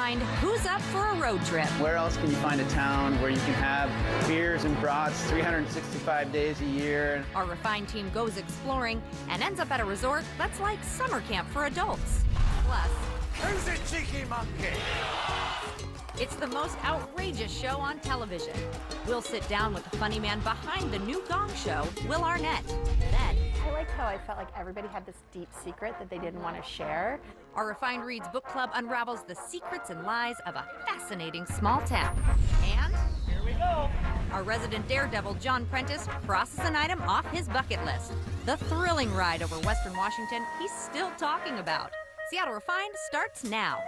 Refined, who's up for a road trip? Where else can you find a town where you can have beers and brats 365 days a year? Our Refined team goes exploring and ends up at a resort that's like summer camp for adults. Plus, Who's a cheeky monkey? it's the most outrageous show on television. We'll sit down with the funny man behind the new Gong Show, Will Arnett. Then, I liked how I felt like everybody had this deep secret that they didn't want to share. our Refined Reads book club unravels the secrets and lies of a fascinating small town. And here we go. Our resident daredevil, John Prentice, crosses an item off his bucket list. The thrilling ride over Western Washington he's still talking about. Seattle Refined starts now.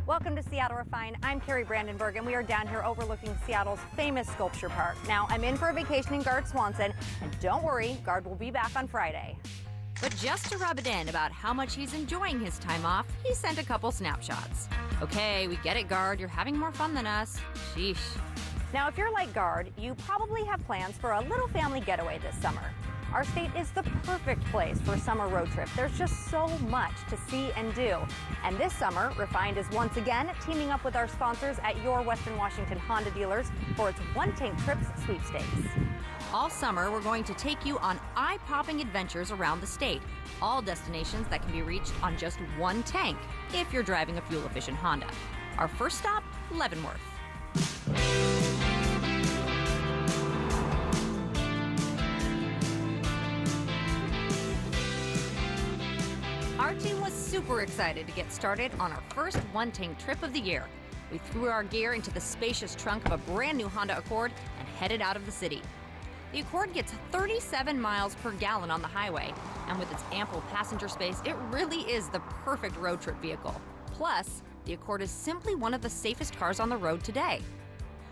Welcome to Seattle Refined. I'm Carrie Brandenburg, and we are down here overlooking Seattle's famous sculpture park. Now, I'm in for a vacationing Guard Swanson, and don't worry, Guard will be back on Friday. But just to rub it in about how much he's enjoying his time off, he sent a couple snapshots. Okay, we get it, Guard. You're having more fun than us. Sheesh. Now, if you're like Guard, you probably have plans for a little family getaway this summer. Our state is the perfect place for a summer road trip. There's just so much to see and do. And this summer, Refined is once again teaming up with our sponsors at your Western Washington Honda dealers for its One Tank Trips sweepstakes. All summer, we're going to take you on eye-popping adventures around the state. All destinations that can be reached on just one tank if you're driving a fuel-efficient Honda. Our first stop, Leavenworth. Our team was super excited to get started on our first one-tank trip of the year. We threw our gear into the spacious trunk of a brand new Honda Accord and headed out of the city. The Accord gets 37 miles per gallon on the highway, and with its ample passenger space, it really is the perfect road trip vehicle. Plus, the Accord is simply one of the safest cars on the road today.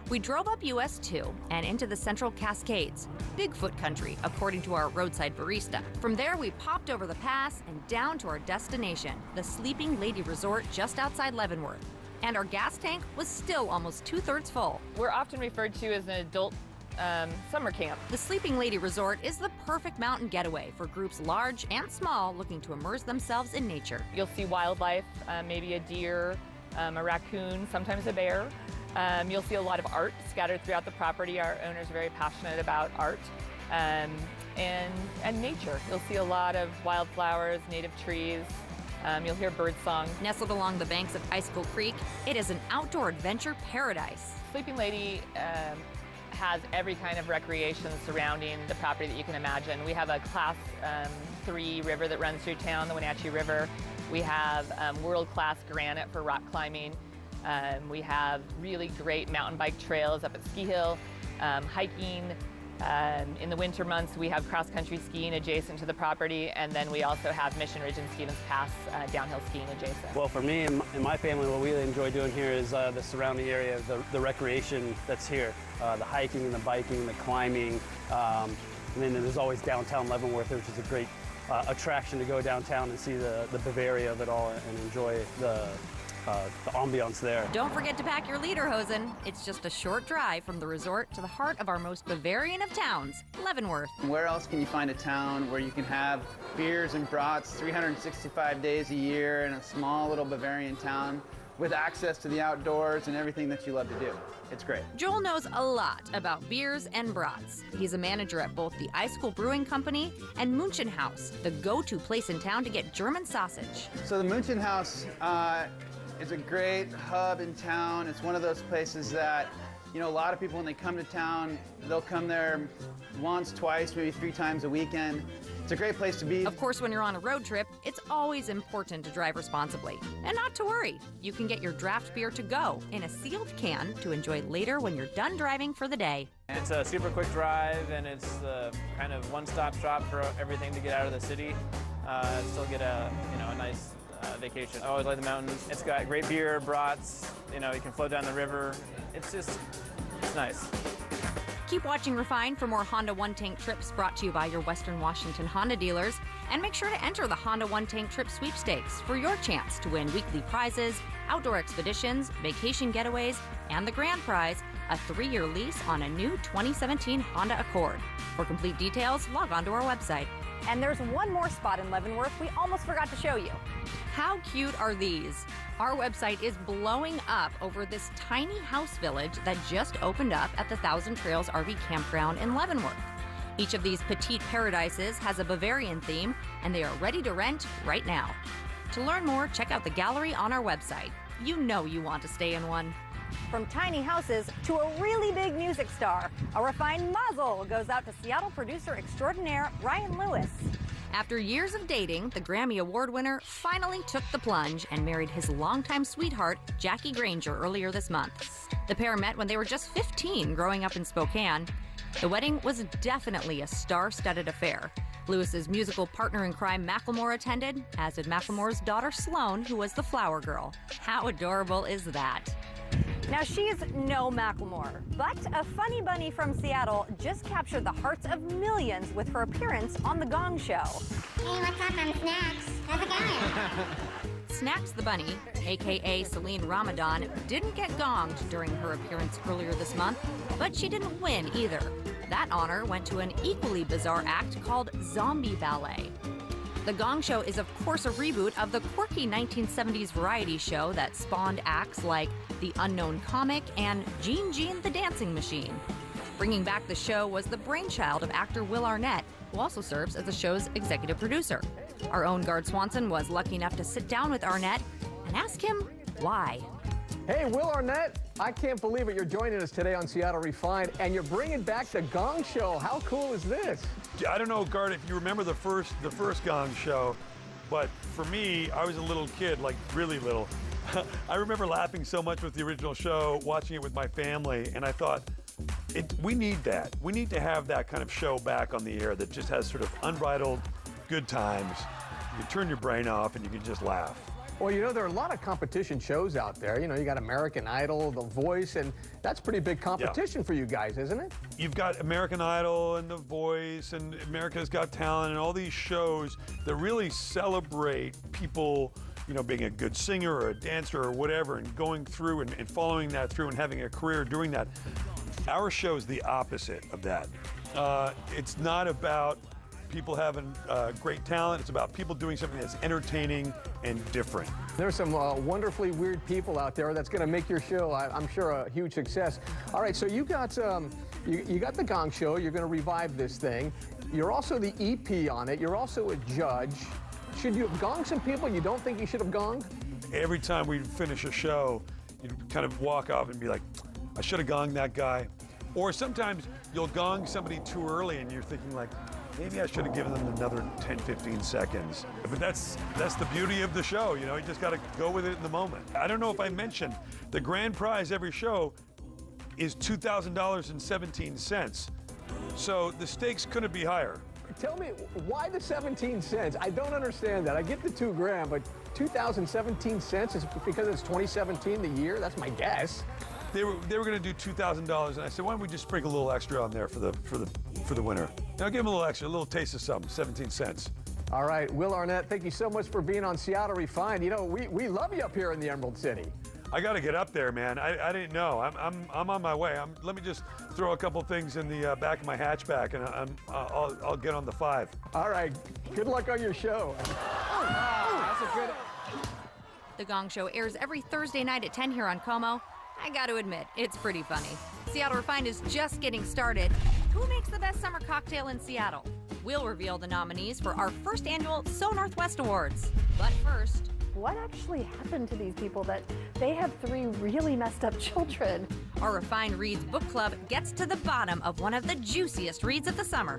We drove up US 2 and into the Central Cascades, Bigfoot country, according to our roadside barista. From there, we popped over the pass and down to our destination, the Sleeping Lady Resort just outside Leavenworth. And our gas tank was still almost 2/3 full. We're often referred to as an adult summer camp. The Sleeping Lady Resort is the perfect mountain getaway for groups large and small looking to immerse themselves in nature. You'll see wildlife, maybe a deer, a raccoon, sometimes a bear. You'll see a lot of art scattered throughout the property. Our owners are very passionate about art and nature. You'll see a lot of wildflowers, native trees. You'll hear bird song. Nestled along the banks of Icicle Creek, it is an outdoor adventure paradise. Sleeping Lady has every kind of recreation surrounding the property that you can imagine. We have a Class 3 river that runs through town, the Wenatchee River. We have world-class granite for rock climbing. We have really great mountain bike trails up at Ski Hill, hiking. In the winter months, we have cross-country skiing adjacent to the property, and then we also have Mission Ridge and Stevens Pass downhill skiing adjacent. Well, for me and my family, what we really enjoy doing here is the surrounding area, the recreation that's here, the hiking and the biking, the climbing, and then there's always downtown Leavenworth, which is a great attraction to go downtown and see the Bavaria of it all and enjoy the ambiance there. Don't forget to pack your lederhosen. It's just a short drive from the resort to the heart of our most Bavarian of towns, Leavenworth. Where else can you find a town where you can have beers and brats 365 days a year in a small little Bavarian town with access to the outdoors and everything that you love to do? It's great. Joel knows a lot about beers and brats. He's a manager at both the Icicle Brewing Company and Munchen Haus, the go-to place in town to get German sausage. So the Munchen Haus is a great hub in town. It's one of those places that, you know, a lot of people when they come to town, they'll come there once, twice, maybe 3 times a weekend. It's a great place to be. Of course, when you're on a road trip, it's always important to drive responsibly. And not to worry, you can get your draft beer to go in a sealed can to enjoy later when you're done driving for the day. It's a super quick drive, and it's the kind of one-stop shop for everything to get out of the city. Still get a nice vacation. I always like the mountains. It's got great beer, brats, you can float down the river. It's nice. Keep watching Refined for more Honda One Tank trips brought to you by your Western Washington Honda dealers. And make sure to enter the Honda One Tank Trip sweepstakes for your chance to win weekly prizes, outdoor expeditions, vacation getaways, and the grand prize, a 3-year lease on a new 2017 Honda Accord. For complete details, log on to our website. And there's one more spot in Leavenworth we almost forgot to show you. How cute are these? Our website is blowing up over this tiny house village that just opened up at the Thousand Trails RV Campground in Leavenworth. Each of these petite paradises has a Bavarian theme, and they are ready to rent right now. To learn more, check out the gallery on our website. You know you want to stay in one. From tiny houses to a really big music star, a refined mazel goes out to Seattle producer extraordinaire Ryan Lewis. After years of dating, the Grammy Award winner finally took the plunge and married his longtime sweetheart, Jackie Granger, earlier this month. The pair met when they were just 15, growing up in Spokane. The wedding was definitely a star-studded affair. Lewis's musical partner in crime, Macklemore, attended, as did Macklemore's daughter, Sloane, who was the flower girl. How adorable is that? Now, she's no Macklemore, but a funny bunny from Seattle just captured the hearts of millions with her appearance on The Gong Show. Hey, what's up? I'm Snacks. How's it going? Snacks the bunny, aka Celine Ramadan, didn't get gonged during her appearance earlier this month, but she didn't win either. That honor went to an equally bizarre act called Zombie Ballet. The Gong Show is, of course, a reboot of the quirky 1970s variety show that spawned acts like The Unknown Comic and Gene Gene the Dancing Machine. Bringing back the show was the brainchild of actor Will Arnett, who also serves as the show's executive producer. Our own Gard Swanson was lucky enough to sit down with Arnett and ask him why. Hey, Will Arnett, I can't believe it. You're joining us today on Seattle Refined, and you're bringing back the Gong Show. How cool is this? I don't know, Gard, if you remember the first Gong Show, but for me, I was a little kid, like really little. I remember laughing so much with the original show, watching it with my family, and I thought, we need that. We need to have that kind of show back on the air that just has sort of unbridled good times. You turn your brain off and you can just laugh. Well, you know, there are a lot of competition shows out there. You know, you got American Idol, The Voice, and that's pretty big competition for you guys, isn't it? You've got American Idol and The Voice and America's Got Talent and all these shows that really celebrate people, you know, being a good singer or a dancer or whatever, and going through and following that through and having a career doing that. Our show is the opposite of that. It's not about people having great talent. It's about people doing something that's entertaining and different. There's some wonderfully weird people out there that's going to make your show, I'm sure, a huge success. All right, so you got you got the Gong Show. You're going to revive this thing. You're also the EP on it. You're also a judge. Should you have gonged some people you don't think you should have gonged? Every time we finish a show, you kind of walk off and be like, I should have gonged that guy. Or sometimes you'll gong somebody too early and you're thinking like, maybe I should have given them another 10, 15 seconds. But that's the beauty of the show, you know, you just got to go with it in the moment. I don't know if I mentioned, the grand prize every show is $2,000.17. So the stakes couldn't be higher. Tell me, why the 17 cents? I don't understand that. I get the $2,000, but 2,017 cents is because it's 2017, the year? That's my guess. They were going to do $2,000, and I said, why don't we just sprinkle a little extra on there for the winner? Now give them a little extra, a little taste of something, 17 cents. All right, Will Arnett, thank you so much for being on Seattle Refined. You know, we love you up here in the Emerald City. I got to get up there, man. I didn't know. I'm on my way. Let me just throw a couple things in the back of my hatchback, and I'll get on the 5. All right, good luck on your show. That's a good. The Gong Show airs every Thursday night at 10 here on Como. I got to admit, it's pretty funny. Seattle Refined is just getting started. Who makes the best summer cocktail in Seattle? We'll reveal the nominees for our first annual So Northwest Awards. But first, What actually happened to these people that they have 3 really messed up children? our Refined Reads book club gets to the bottom of one of the juiciest reads of the summer.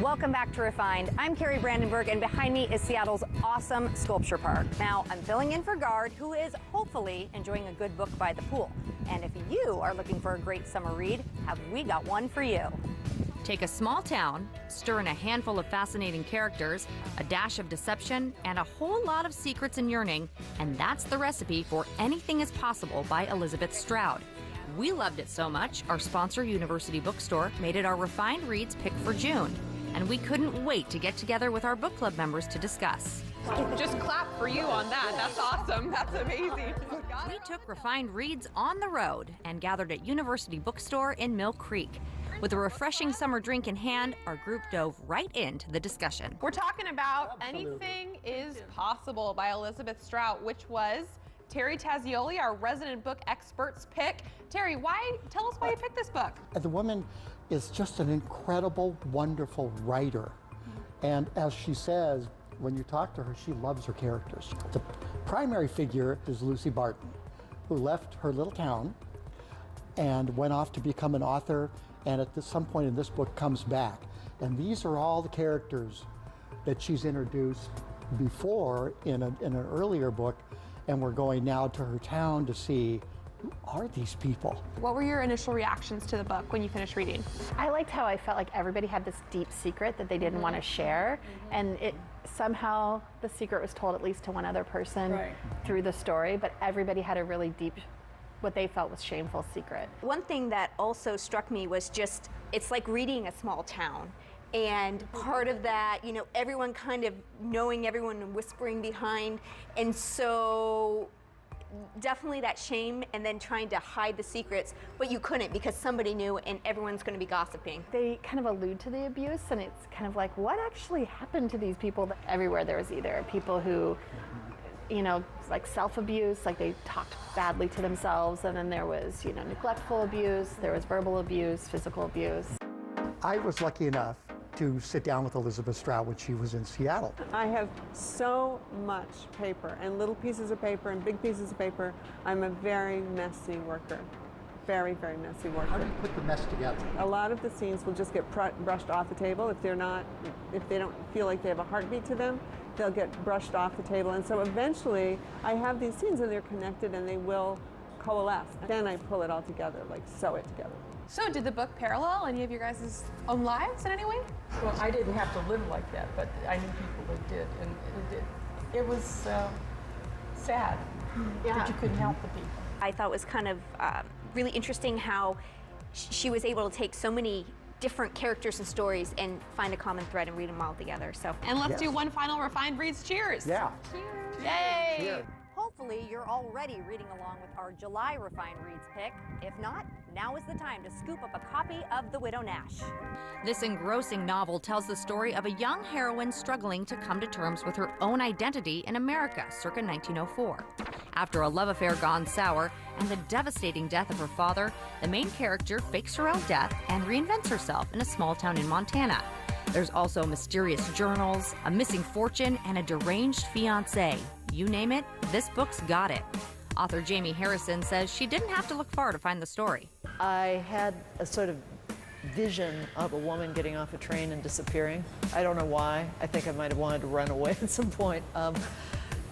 Welcome back to Refined. I'm Carrie Brandenburg, and behind me is Seattle's awesome sculpture park. Now, I'm filling in for Gard, who is hopefully enjoying a good book by the pool. And if you are looking for a great summer read, have we got one for you. Take a small town, stir in a handful of fascinating characters, a dash of deception, and a whole lot of secrets and yearning, and that's the recipe for Anything is Possible by Elizabeth Stroud. We loved it so much, our sponsor, University Bookstore, made it our Refined Reads pick for June. And we couldn't wait to get together with our book club members to discuss. Just clap for you on that. That's awesome. That's amazing. We took Refined Reads on the road and gathered at University Bookstore in Mill Creek. With a refreshing summer drink in hand, our group dove right into the discussion. We're talking about Anything is Possible by Elizabeth Strout, which was Terry Tazioli, our resident book expert's pick. Terry, tell us why you picked this book. The woman is just an incredible, wonderful writer. And as she says, when you talk to her, she loves her characters. The primary figure is Lucy Barton, who left her little town and went off to become an author, and at some point in this book comes back. And these are all the characters that she's introduced before in an earlier book, and we're going now to her town to see who are these people. What were your initial reactions to the book when you finished reading? I liked how I felt like everybody had this deep secret that they didn't want to share, and somehow the secret was told at least to one other person through the story, but everybody had a really deep, what they felt was shameful secret. One thing that also struck me was just, it's like reading a small town. And part of that, everyone kind of knowing everyone and whispering behind. And so definitely that shame and then trying to hide the secrets, but you couldn't because somebody knew and everyone's going to be gossiping. They kind of allude to the abuse, and it's kind of like, what actually happened to these people? Everywhere there was either people who, like self-abuse, like they talked badly to themselves, and then there was, neglectful abuse, there was verbal abuse, physical abuse. I was lucky enough to sit down with Elizabeth Strout when she was in Seattle. I have so much paper, and little pieces of paper and big pieces of paper. I'm a very messy worker. Very, very messy worker. How do you put the mess together? A lot of the scenes will just get brushed off the table. If they don't feel like they have a heartbeat to them, they'll get brushed off the table. And so eventually, I have these scenes and they're connected and they will coalesce. Then I pull it all together, like sew it together. So did the book parallel any of your guys' own lives in any way? Well, I didn't have to live like that, but I knew people that did, and it was sad that you couldn't help the people. I thought it was kind of really interesting how she was able to take so many different characters and stories and find a common thread and read them all together. So, and let's do one final Refined Reads cheers. Yeah. Cheers. Yay. Cheers. Hopefully you're already reading along with our July Refined Reads pick. If not, now is the time to scoop up a copy of The Widow Nash. This engrossing novel tells the story of a young heroine struggling to come to terms with her own identity in America circa 1904. After a love affair gone sour and the devastating death of her father, the main character fakes her own death and reinvents herself in a small town in Montana. There's also mysterious journals, a missing fortune, and a deranged fiancé. You name it, this book's got it. Author Jamie Harrison says she didn't have to look far to find the story. I had a sort of vision of a woman getting off a train and disappearing. I don't know why. I think I might have wanted to run away at some point.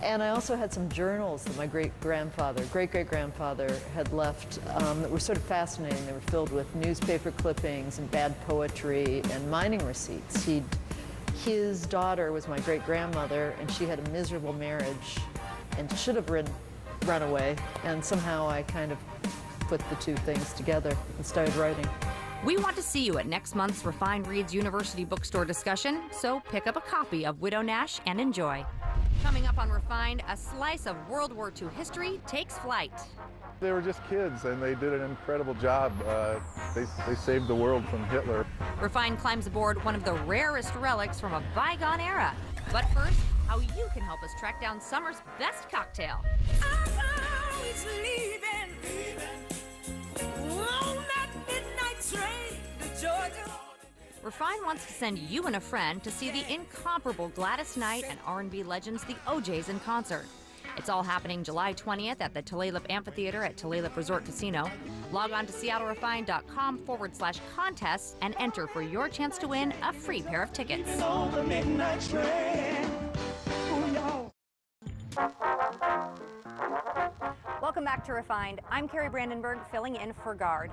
And I also had some journals that my great-great-grandfather had left that were sort of fascinating. They were filled with newspaper clippings and bad poetry and mining receipts. His daughter was my great-grandmother, and she had a miserable marriage and should have run away. And somehow I kind of put the two things together and started writing. We want to see you at next month's Refined Reads University Bookstore discussion, so pick up a copy of Widow Nash and enjoy. Coming up on Refined, a slice of World War II history takes flight. They were just kids, and they did an incredible job. They saved the world from Hitler. Refined climbs aboard one of the rarest relics from a bygone era. But first, how you can help us track down summer's best cocktail. Refined wants to send you and a friend to see the incomparable Gladys Knight and R&B legends, the OJs, in concert. It's all happening July 20th at the Tulalip Amphitheater at Tulalip Resort Casino. Log on to SeattleRefined.com/contests and enter for your chance to win a free pair of tickets. Welcome back to Refined. I'm Carrie Brandenburg, filling in for Guard.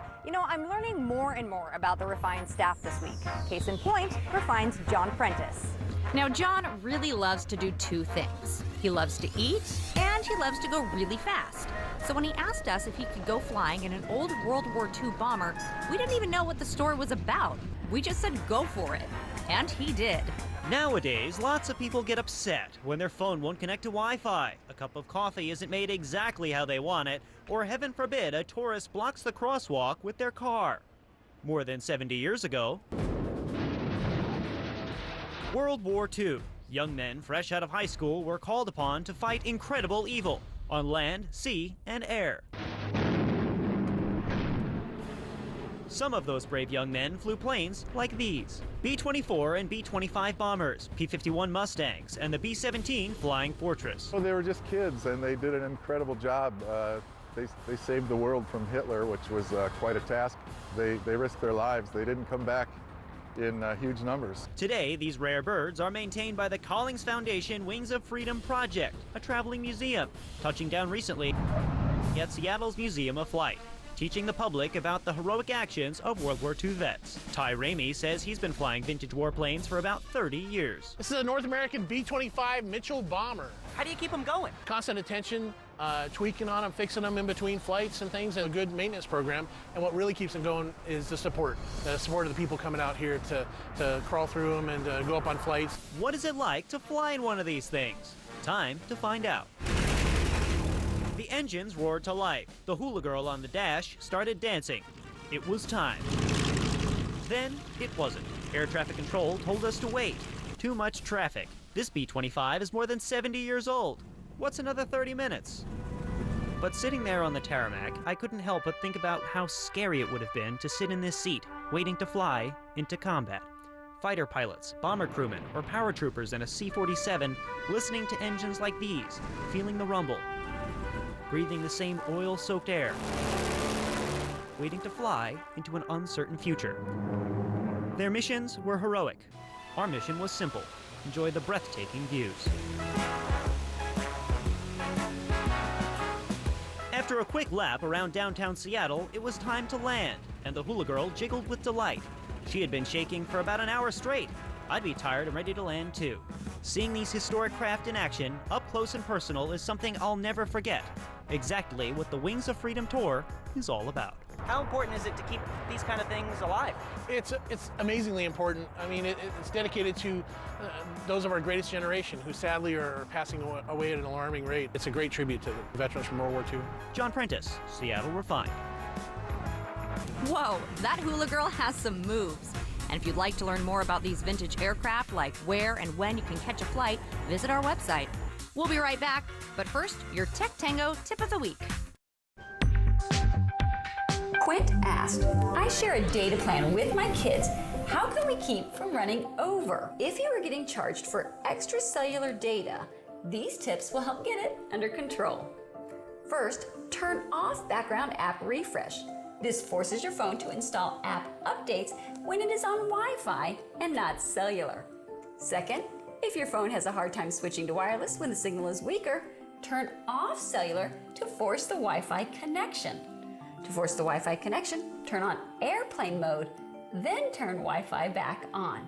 I'm learning more and more about the Refined staff this week. Case in point, Refined's John Prentice. Now, John really loves to do two things. He loves to eat, and he loves to go really fast. So when he asked us if he could go flying in an old World War II bomber, we didn't even know what the story was about. We just said go for it. And he did. Nowadays, lots of people get upset when their phone won't connect to Wi-Fi, a cup of coffee isn't made exactly how they want it, or heaven forbid, a tourist blocks the crosswalk with their car. More than 70 years ago, World War II. Young men fresh out of high school were called upon to fight incredible evil on land, sea, and air. Some of those brave young men flew planes like these. B-24 and B-25 bombers, P-51 Mustangs, and the B-17 Flying Fortress. Well, they were just kids, and they did an incredible job. They saved the world from Hitler, which was quite a task. They risked their lives. They didn't come back in huge numbers. Today, these rare birds are maintained by the Collings Foundation Wings of Freedom Project, a traveling museum, touching down recently at Seattle's Museum of Flight, teaching the public about the heroic actions of World War II vets. Ty Ramey says he's been flying vintage warplanes for about 30 years. This is a North American B-25 Mitchell bomber. How do you keep them going? Constant attention, tweaking on them, fixing them in between flights and things, and a good maintenance program. And what really keeps them going is the support of the people coming out here to crawl through them and go up on flights. What is it like to fly in one of these things? Time to find out. The engines roared to life. The hula girl on the dash started dancing. It was time. Then it wasn't. Air traffic control told us to wait. Too much traffic. This B-25 is more than 70 years old. What's another 30 minutes? But sitting there on the tarmac, I couldn't help but think about how scary it would have been to sit in this seat, waiting to fly into combat. Fighter pilots, bomber crewmen, or paratroopers in a C-47 listening to engines like these, feeling the rumble, breathing the same oil-soaked air, waiting to fly into an uncertain future. Their missions were heroic. Our mission was simple: enjoy the breathtaking views. After a quick lap around downtown Seattle, it was time to land, and the hula girl jiggled with delight. She had been shaking for about an hour straight. I'd be tired and ready to land too. Seeing these historic craft in action, up close and personal, is something I'll never forget. Exactly what the Wings of Freedom Tour is all about. How important is it to keep these kind of things alive? It's amazingly important. I mean, it's dedicated to those of our greatest generation who sadly are passing away at an alarming rate. It's a great tribute to the veterans from World War II. John Prentice, Seattle Refined. Whoa, that hula girl has some moves. And if you'd like to learn more about these vintage aircraft, like where and when you can catch a flight, visit our website. We'll be right back, but first, your Tech Tango tip of the week. Quint asked, I share a data plan with my kids. How can we keep from running over? If you are getting charged for extracellular data, these tips will help get it under control. First, turn off background app refresh. This forces your phone to install app updates when it is on Wi-Fi and not cellular. Second, if your phone has a hard time switching to wireless when the signal is weaker, turn off cellular to force the Wi-Fi connection. To force the Wi-Fi connection, turn on airplane mode, then turn Wi-Fi back on.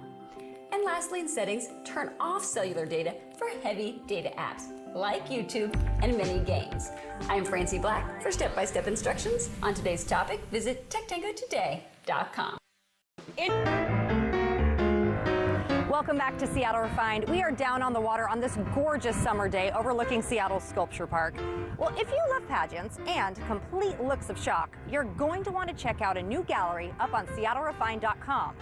And lastly, in settings, turn off cellular data for heavy data apps like YouTube and many games. I'm Francie Black. For step-by-step instructions on today's topic, visit techtangotoday.com. Welcome back to Seattle Refined. We are down on the water on this gorgeous summer day overlooking Seattle's Sculpture Park. Well, if you love pageants and complete looks of shock, you're going to want to check out a new gallery up on SeattleRefined.com.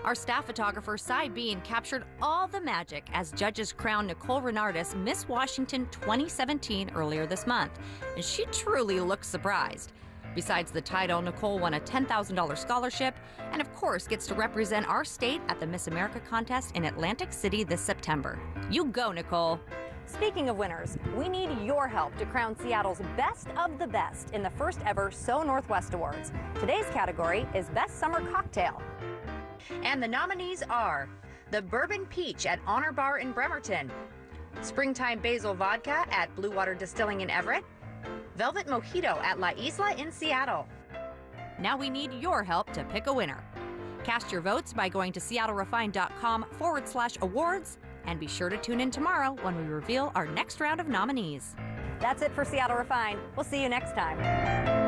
Our staff photographer, Cy Bean, captured all the magic as judges crowned Nicole Renardis Miss Washington 2017 earlier this month, and she truly looks surprised. Besides the title, Nicole won a $10,000 scholarship and, of course, gets to represent our state at the Miss America contest in Atlantic City this September. You go, Nicole. Speaking of winners, we need your help to crown Seattle's best of the best in the first ever So Northwest Awards. Today's category is Best Summer Cocktail. And the nominees are the Bourbon Peach at Honor Bar in Bremerton, Springtime Basil Vodka at Blue Water Distilling in Everett, Velvet Mojito at La Isla in Seattle. Now we need your help to pick a winner. Cast your votes by going to SeattleRefined.com/awards, and be sure to tune in tomorrow when we reveal our next round of nominees. That's it for Seattle Refined. We'll see you next time.